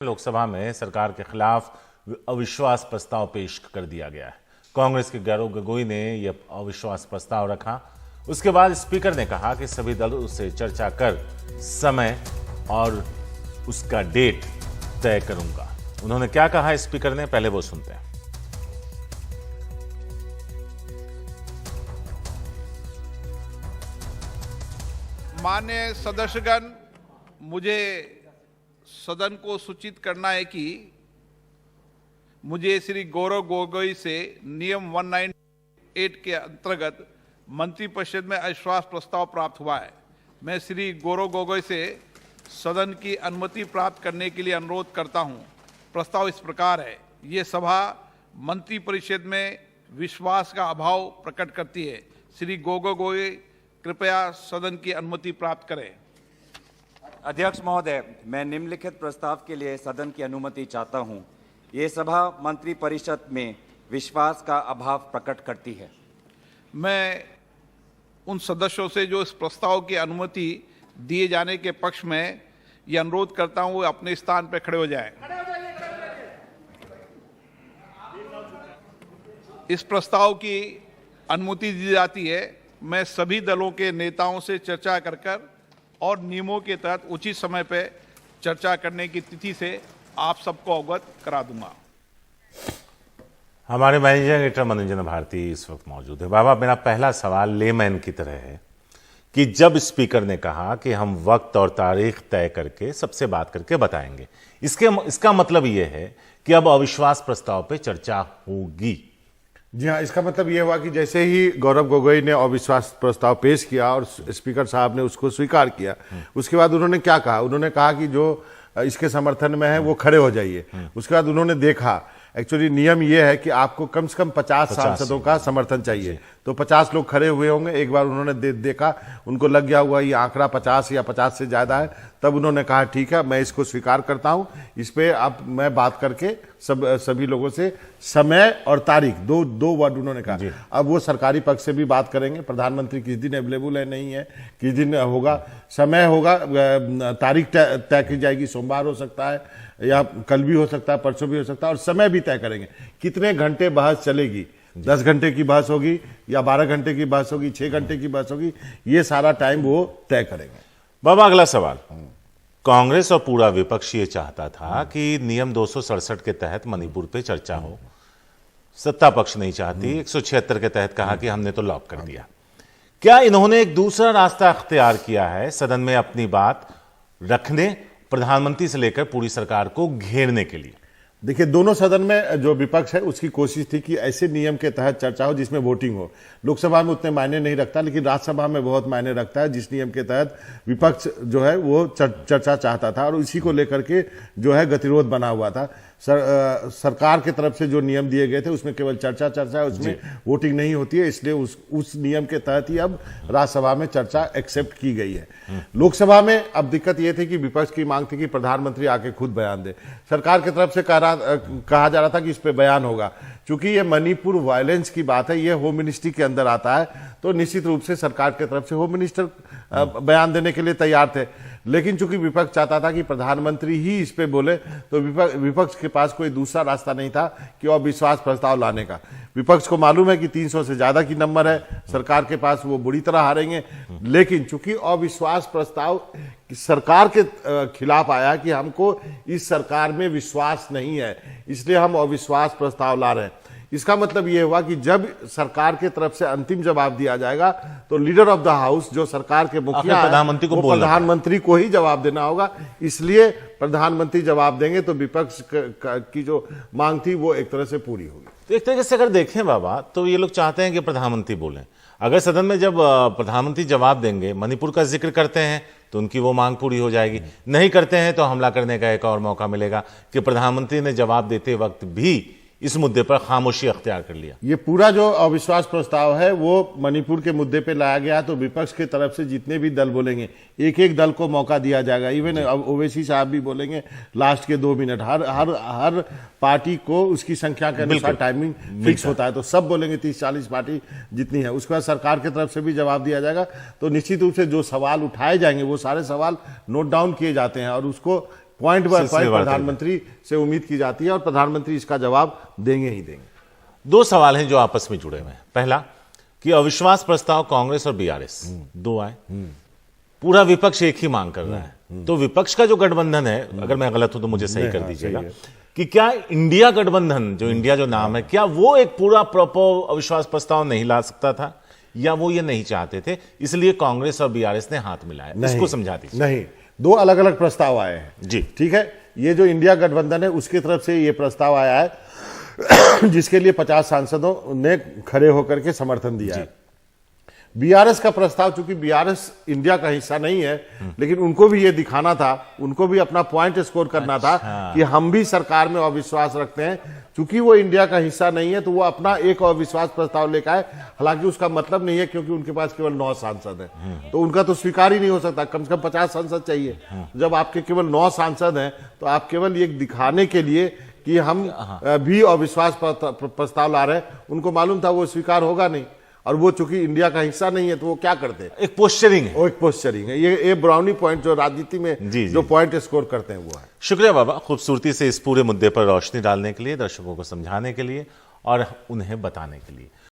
लोकसभा में सरकार के खिलाफ अविश्वास प्रस्ताव पेश कर दिया गया है। कांग्रेस के गौरव गोगोई ने यह अविश्वास प्रस्ताव रखा। उसके बाद स्पीकर ने कहा कि सभी दलों से चर्चा कर समय और उसका डेट तय करूंगा। उन्होंने क्या कहा स्पीकर ने, पहले वो सुनते हैं। माननीय सदस्यगण, मुझे सदन को सूचित करना है कि मुझे श्री गौरव गोगोई से नियम 198 के अंतर्गत मंत्रिपरिषद में अविश्वास प्रस्ताव प्राप्त हुआ है। मैं श्री गौरव गोगोई से सदन की अनुमति प्राप्त करने के लिए अनुरोध करता हूं। प्रस्ताव इस प्रकार है। ये सभा मंत्रिपरिषद में विश्वास का अभाव प्रकट करती है। श्री गोगोई कृपया सदन की अनुमति प्राप्त करें। अध्यक्ष महोदय, मैं निम्नलिखित प्रस्ताव के लिए सदन की अनुमति चाहता हूं। ये सभा मंत्रिपरिषद में विश्वास का अभाव प्रकट करती है। मैं उन सदस्यों से जो इस प्रस्ताव की अनुमति दिए जाने के पक्ष में ये अनुरोध करता हूं, वो अपने स्थान पर खड़े हो जाएं। इस प्रस्ताव की अनुमति दी जाती है। मैं सभी दलों के नेताओं से चर्चा कर और नियमों के तहत उचित समय पर चर्चा करने की तिथि से आप सबको अवगत करा दूंगा। हमारे मैनेजिंग एडिटर मनोरंजन भारती इस वक्त मौजूद है। बाबा, मेरा पहला सवाल लेमैन की तरह है कि जब स्पीकर ने कहा कि हम वक्त और तारीख तय करके सबसे बात करके बताएंगे, इसका मतलब यह है कि अब अविश्वास प्रस्ताव पे चर्चा होगी। जी हाँ, इसका मतलब ये हुआ कि जैसे ही गौरव गोगोई ने अविश्वास प्रस्ताव पेश किया और स्पीकर साहब ने उसको स्वीकार किया, उसके बाद उन्होंने क्या कहा, उन्होंने कहा कि जो इसके समर्थन में है वो खड़े हो जाइए। उसके बाद उन्होंने देखा, एक्चुअली नियम ये है कि आपको कम से कम 50 सांसदों का समर्थन चाहिए, तो 50 लोग खड़े हुए होंगे। एक बार उन्होंने देखा, उनको लग गया हुआ ये आंकड़ा 50 या 50 से ज्यादा है, तब उन्होंने कहा ठीक है, मैं इसको स्वीकार करता हूं। इस पे अब मैं बात करके सभी लोगों से समय और तारीख दो वर्ड उन्होंने कहा। अब वो सरकारी पक्ष से भी बात करेंगे, प्रधानमंत्री किस दिन अवेलेबल है, नहीं है, किस दिन होगा, समय होगा, तारीख तय की जाएगी। सोमवार हो सकता है या कल भी हो सकता है, परसों भी हो सकता है, और समय भी तय करेंगे। कितने घंटे बहस चलेगी, 10 घंटे की बहस होगी या 12 घंटे की बहस होगी, 6 घंटे की बहस होगी, ये सारा टाइम वो तय करेंगे। बाबा, अगला सवाल। कांग्रेस और पूरा विपक्ष ये चाहता था कि नियम 267 के तहत मणिपुर पे चर्चा हो। सत्ता पक्ष नहीं चाहती। 176 के तहत कहा कि हमने तो लॉक कर दिया। क्या इन्होंने एक दूसरा रास्ता अख्तियार किया है सदन में अपनी बात रखने, प्रधानमंत्री से लेकर पूरी सरकार को घेरने के लिए? देखिए, दोनों सदन में जो विपक्ष है उसकी कोशिश थी कि ऐसे नियम के तहत चर्चा हो जिसमें वोटिंग हो। लोकसभा में उतने मायने नहीं रखता, लेकिन राज्यसभा में बहुत मायने रखता है, जिस नियम के तहत विपक्ष जो है वो चर्चा चाहता था, और इसी को लेकर के जो है गतिरोध बना हुआ था। सरकार की तरफ से जो नियम दिए गए थे उसमें केवल चर्चा है, उसमें वोटिंग नहीं होती है, इसलिए उस नियम के तहत ही अब राज्यसभा में चर्चा एक्सेप्ट की गई है। लोकसभा में अब दिक्कत यह थी कि विपक्ष की मांग थी कि प्रधानमंत्री आके खुद बयान दे। सरकार की तरफ से कहा जा रहा था कि इस पे बयान होगा। चूंकि ये मणिपुर वायलेंस की बात है, ये होम मिनिस्ट्री के अंदर आता है, तो निश्चित रूप से सरकार की तरफ से होम मिनिस्टर बयान देने के लिए तैयार थे। लेकिन चूंकि विपक्ष चाहता था कि प्रधानमंत्री ही इस पे बोले, तो विपक्ष के पास कोई दूसरा रास्ता नहीं था कि अविश्वास प्रस्ताव लाने का। विपक्ष को मालूम है कि 300 से ज्यादा की नंबर है सरकार के पास, वो बुरी तरह हारेंगे। लेकिन चूंकि अविश्वास प्रस्ताव सरकार के खिलाफ आया कि हमको इस सरकार में विश्वास नहीं है, इसलिए हम अविश्वास प्रस्ताव ला रहे हैं। इसका मतलब यह हुआ कि जब सरकार की तरफ से अंतिम जवाब दिया जाएगा तो लीडर ऑफ द हाउस, जो सरकार के मुखिया, प्रधानमंत्री को ही जवाब देना होगा। इसलिए प्रधानमंत्री जवाब देंगे तो विपक्ष की जो मांग थी वो एक तरह से पूरी होगी। तो एक तरीके से अगर देखें बाबा, तो ये लोग चाहते हैं कि प्रधानमंत्री बोलें। अगर सदन में जब प्रधानमंत्री जवाब देंगे, मणिपुर का जिक्र करते हैं, तो उनकी वो मांग पूरी हो जाएगी। नहीं करते हैं तो हमला करने का एक और मौका मिलेगा कि प्रधानमंत्री ने जवाब देते वक्त भी इस मुद्दे पर खामोशी अख्तियार कर लिया। ये पूरा जो अविश्वास प्रस्ताव है वो मणिपुर के मुद्दे पे लाया गया, तो विपक्ष की तरफ से जितने भी दल बोलेंगे, एक एक दल को मौका दिया जाएगा। इवन ओवैसी साहब भी बोलेंगे लास्ट के 2 मिनट। हर पार्टी को उसकी संख्या के अनुसार टाइमिंग फिक्स होता है, तो सब बोलेंगे 30-40 पार्टी जितनी है। उसके बाद सरकार की तरफ से भी जवाब दिया जाएगा। तो निश्चित रूप से जो सवाल उठाए जाएंगे वो सारे सवाल नोट डाउन किए जाते हैं और उसको पॉइंट बाय सिलसिले पॉइंट वार प्रधानमंत्री से उम्मीद की जाती है और प्रधानमंत्री इसका जवाब देंगे ही देंगे। दो सवाल हैं जो आपस में जुड़े हुए हैं। पहला कि अविश्वास प्रस्ताव कांग्रेस और बीआरएस दो आए, पूरा विपक्ष एक ही मांग कर रहा है, तो विपक्ष का जो गठबंधन है, अगर मैं गलत हूं तो मुझे सही कर दीजिएगा, कि क्या इंडिया गठबंधन, जो इंडिया जो नाम है, क्या वो एक पूरा प्रॉपर अविश्वास प्रस्ताव नहीं ला सकता था, या वो ये नहीं चाहते थे इसलिए कांग्रेस और बीआरएस ने हाथ मिलाया? इसको समझा दीजिए। नहीं, दो अलग अलग प्रस्ताव आए हैं जी। ठीक है, ये जो इंडिया गठबंधन है उसकी तरफ से ये प्रस्ताव आया है जिसके लिए 50 सांसदों ने खड़े होकर के समर्थन दिया है। बीआरएस का प्रस्ताव, चूंकि बीआरएस इंडिया का हिस्सा नहीं है, लेकिन उनको भी ये दिखाना था, उनको भी अपना पॉइंट स्कोर करना था कि हम भी सरकार में अविश्वास रखते हैं। चूंकि वो इंडिया का हिस्सा नहीं है तो वो अपना एक अविश्वास प्रस्ताव लेकर आए। हालांकि उसका मतलब नहीं है, क्योंकि उनके पास केवल 9 सांसद हैं, तो उनका तो स्वीकार ही नहीं हो सकता, कम से कम 50 सांसद चाहिए। जब आपके केवल 9 सांसद हैं तो आप केवल ये दिखाने के लिए कि हम भी अविश्वास प्रस्ताव ला रहे हैं, उनको मालूम था वो स्वीकार होगा नहीं, और वो चूंकि इंडिया का हिस्सा नहीं है तो वो क्या करते हैं, एक पोस्चरिंग है। वो एक पोस्चरिंग है। ये ब्राउनी पॉइंट जो राजनीति में जी। जो पॉइंट स्कोर करते हैं वो है। शुक्रिया बाबा, खूबसूरती से इस पूरे मुद्दे पर रोशनी डालने के लिए, दर्शकों को समझाने के लिए और उन्हें बताने के लिए।